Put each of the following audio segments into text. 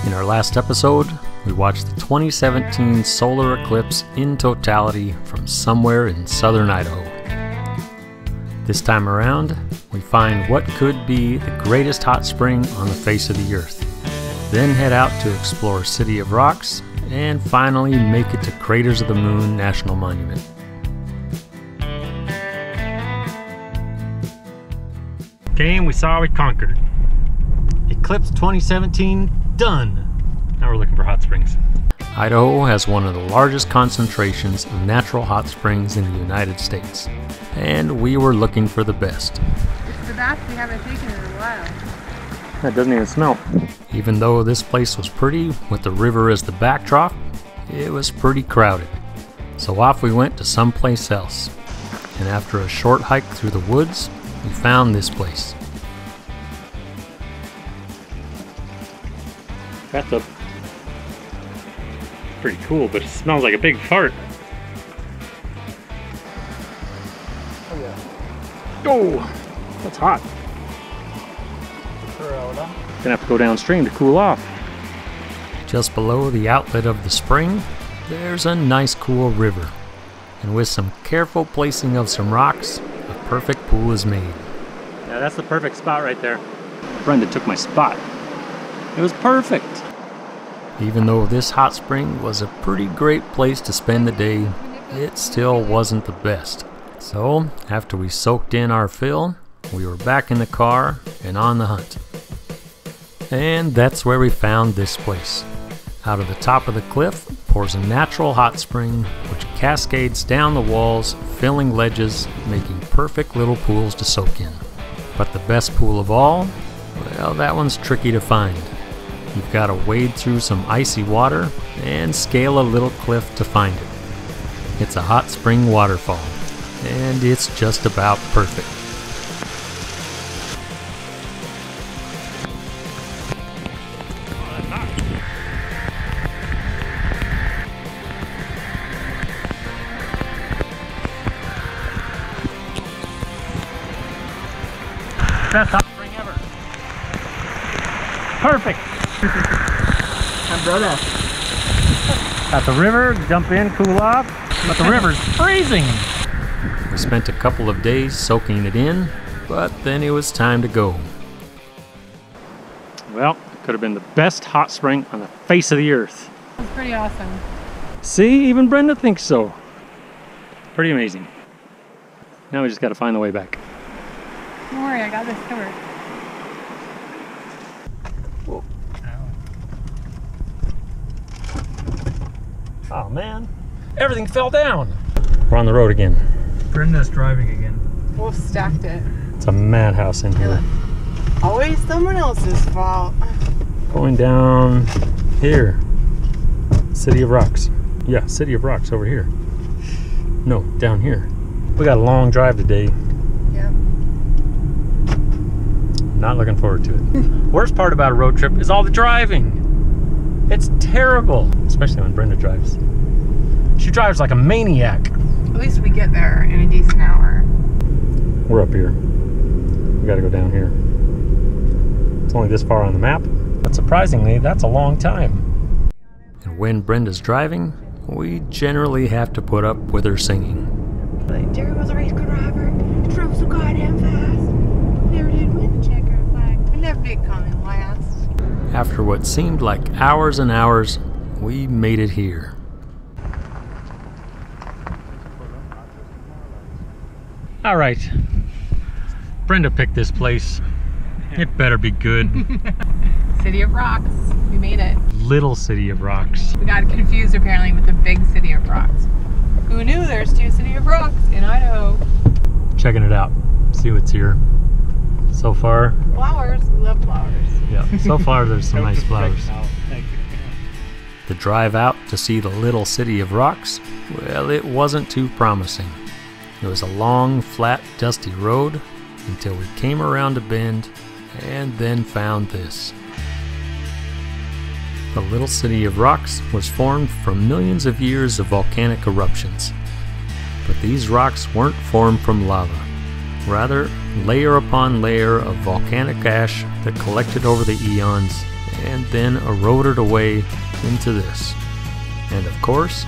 In our last episode, we watched the 2017 solar eclipse in totality from somewhere in southern Idaho. This time around, we find what could be the greatest hot spring on the face of the earth, then head out to explore City of Rocks, and finally make it to Craters of the Moon National Monument. Came, we saw, we conquered. Eclipse 2017 done. Now we're looking for hot springs. Idaho has one of the largest concentrations of natural hot springs in the United States, and we were looking for the best. It's the bath we haven't taken in a while. That doesn't even smell. Even though this place was pretty, with the river as the backdrop, it was pretty crowded. So off we went to someplace else. And after a short hike through the woods, we found this place. That's pretty cool, but it smells like a big fart. Oh yeah. Oh, that's hot. Gonna have to go downstream to cool off. Just below the outlet of the spring, there's a nice cool river. And with some careful placing of some rocks, a perfect pool is made. Yeah, that's the perfect spot right there. Brenda took my spot. It was perfect. Even though this hot spring was a pretty great place to spend the day, it still wasn't the best. So, after we soaked in our fill, we were back in the car and on the hunt. And that's where we found this place. Out of the top of the cliff pours a natural hot spring which cascades down the walls, filling ledges, making perfect little pools to soak in. But the best pool of all? Well, that one's tricky to find. You've got to wade through some icy water and scale a little cliff to find it. It's a hot spring waterfall, and it's just about perfect. Best hot spring ever. Perfect. My brother. Got the river, jump in, cool off, but the river's freezing. We spent a couple of days soaking it in, but then it was time to go. Well, it could have been the best hot spring on the face of the earth. It's pretty awesome. See, even Brenda thinks so. Pretty amazing. Now we just got to find the way back. Don't worry, I got this covered. Whoa. Oh man, everything fell down. We're on the road again. Brenda's driving again. Wolf stacked it. It's a madhouse in here. Always someone else's fault. Going down here. City of Rocks. Yeah, City of Rocks over here. No, down here. We got a long drive today. Yep. Not looking forward to it. Worst part about a road trip is all the driving. It's terrible, especially when Brenda drives. She drives like a maniac. At least we get there in a decent hour. We're up here. We gotta go down here. It's only this far on the map, but surprisingly, that's a long time. And when Brenda's driving, we generally have to put up with her singing. Jerry was a race car driver. Drove so goddamn fast. Never did win the checker flag. I never did come in last. After what seemed like hours and hours, we made it here. All right, Brenda picked this place. It better be good. City of Rocks. We made it. Little City of Rocks. We got confused apparently with the big City of Rocks. Who knew there's two City of Rocks in Idaho? Checking it out. See what's here. So far. Flowers. We love flowers. Yeah, so far there's some nice flowers. The drive out to see the little City of Rocks, well, it wasn't too promising. It was a long, flat, dusty road until we came around a bend and then found this. The little City of Rocks was formed from millions of years of volcanic eruptions. But these rocks weren't formed from lava. Rather, layer upon layer of volcanic ash that collected over the eons and then eroded away into this. And of course,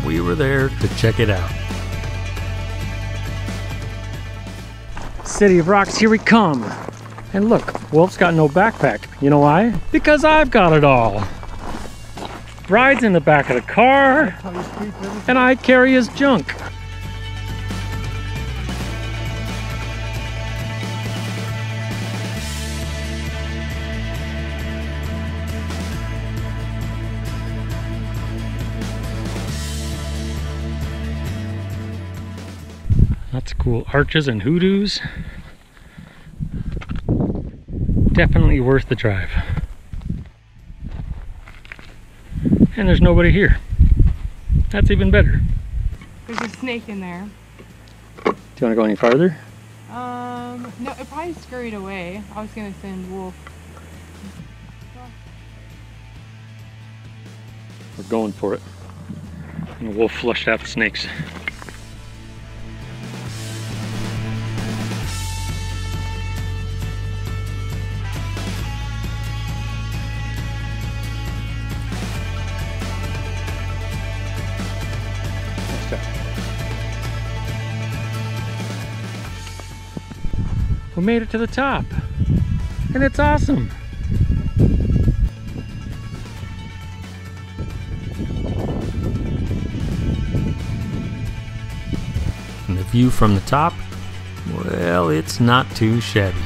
we were there to check it out. City of Rocks, here we come. And look, Wolf's got no backpack. You know why? Because I've got it all. Rides in the back of the car, and I carry his junk. Lots of cool arches and hoodoos. Definitely worth the drive. And there's nobody here. That's even better. There's a snake in there. Do you want to go any farther? No, it probably scurried away. I was gonna send Wolf. We're going for it. And Wolf flushed out the snakes. We made it to the top, and it's awesome. And the view from the top, well, it's not too shabby.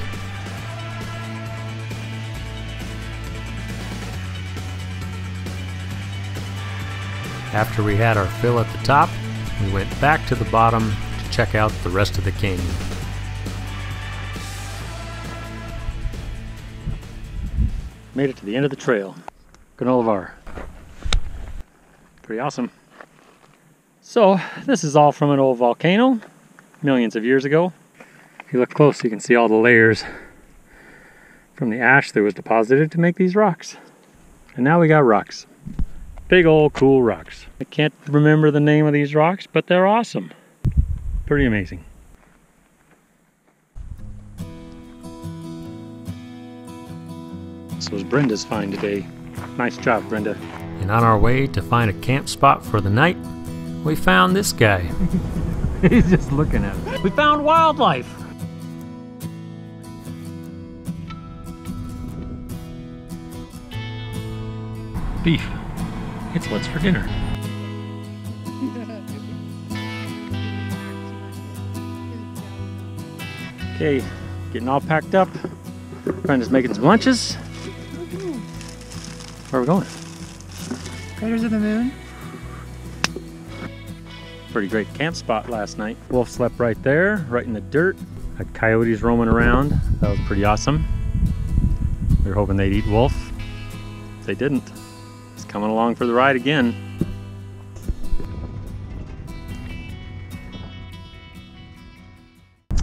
After we had our fill at the top, we went back to the bottom to check out the rest of the canyon. Made it to the end of the trail. Gunolivar. Pretty awesome. So, this is all from an old volcano, millions of years ago. If you look close, you can see all the layers from the ash that was deposited to make these rocks. And now we got rocks. Big old cool rocks. I can't remember the name of these rocks, but they're awesome. Pretty amazing. This was Brenda's find today. Nice job, Brenda. And on our way to find a camp spot for the night, we found this guy. He's just looking at it. We found wildlife! Beef. It's what's for dinner. Okay, getting all packed up. Brenda's making some lunches. Where are we going? Craters of the Moon. Pretty great camp spot last night. Wolf slept right there, right in the dirt. Had coyotes roaming around. That was pretty awesome. We were hoping they'd eat Wolf. They didn't. He's coming along for the ride again.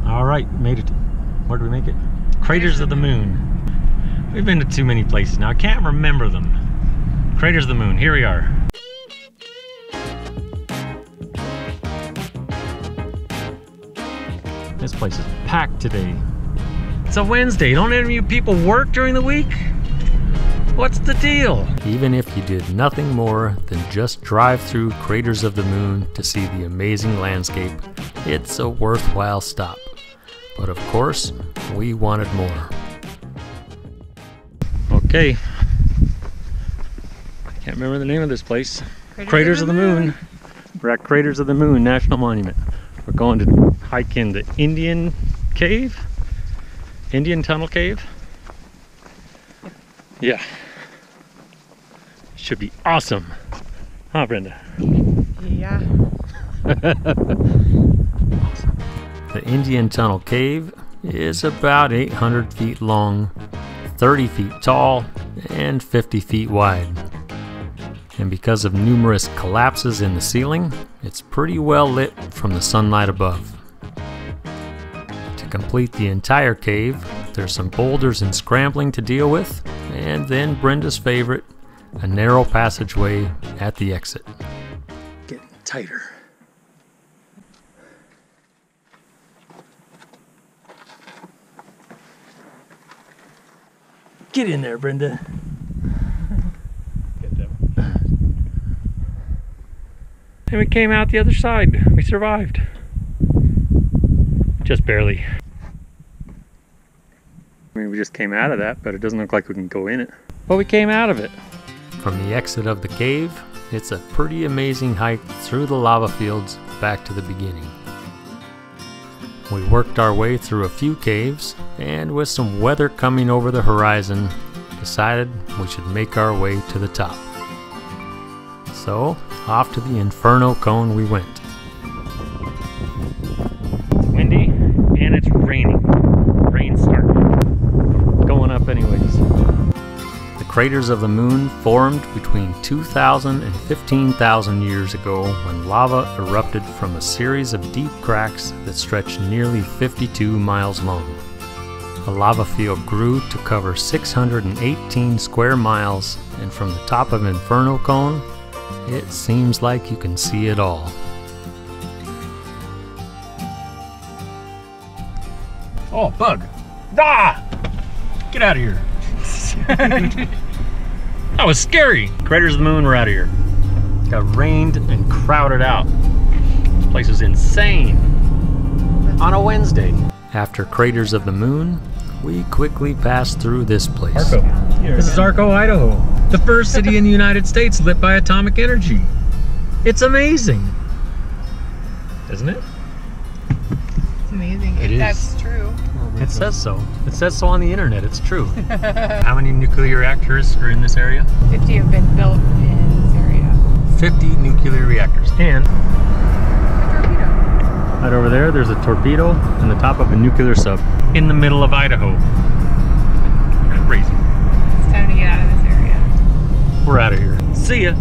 All right, made it. Where did we make it? Craters of the Moon. We've been to too many places now. I can't remember them. Craters of the Moon. Here we are. This place is packed today. It's a Wednesday. Don't any of you people work during the week? What's the deal? Even if you did nothing more than just drive through Craters of the Moon to see the amazing landscape, it's a worthwhile stop. But of course, we wanted more. Okay. I can't remember the name of this place. Craters of the Moon. We're at Craters of the Moon National Monument. We're going to hike in the Indian Cave? Indian Tunnel Cave? Yeah. Should be awesome. Huh, Brenda? Yeah. The Indian Tunnel Cave is about 800 feet long, 30 feet tall, and 50 feet wide. And because of numerous collapses in the ceiling, it's pretty well lit from the sunlight above. To complete the entire cave, there's some boulders and scrambling to deal with, and then Brenda's favorite, a narrow passageway at the exit. Getting tighter. Get in there, Brenda. And we came out the other side. We survived. Just barely. I mean, we just came out of that, but it doesn't look like we can go in it. But we came out of it. From the exit of the cave, it's a pretty amazing hike through the lava fields back to the beginning. We worked our way through a few caves, and with some weather coming over the horizon, decided we should make our way to the top. So, off to the Inferno Cone we went. It's windy, and it's raining. Rain's starting. Going up anyways. The craters of the moon formed between 2,000 and 15,000 years ago when lava erupted from a series of deep cracks that stretched nearly 52 miles long. The lava field grew to cover 618 square miles, and from the top of Inferno Cone, it seems like you can see it all. Oh, bug! Ah! Get out of here! That was scary! Craters of the Moon were out of here. Got rained and crowded out. This place is insane. On a Wednesday. After Craters of the Moon, we quickly passed through this place. Arco. This is Arco, Idaho. The first city in the United States lit by atomic energy. It's amazing. Isn't it? It's amazing. It is. That's true. It says so. It says so on the internet. It's true. How many nuclear reactors are in this area? 50 have been built in this area. 50 nuclear reactors. And A torpedo. right over there, there's a torpedo on the top of a nuclear sub in the middle of Idaho. Crazy. It's time to get out of this area. We're out of here. See ya.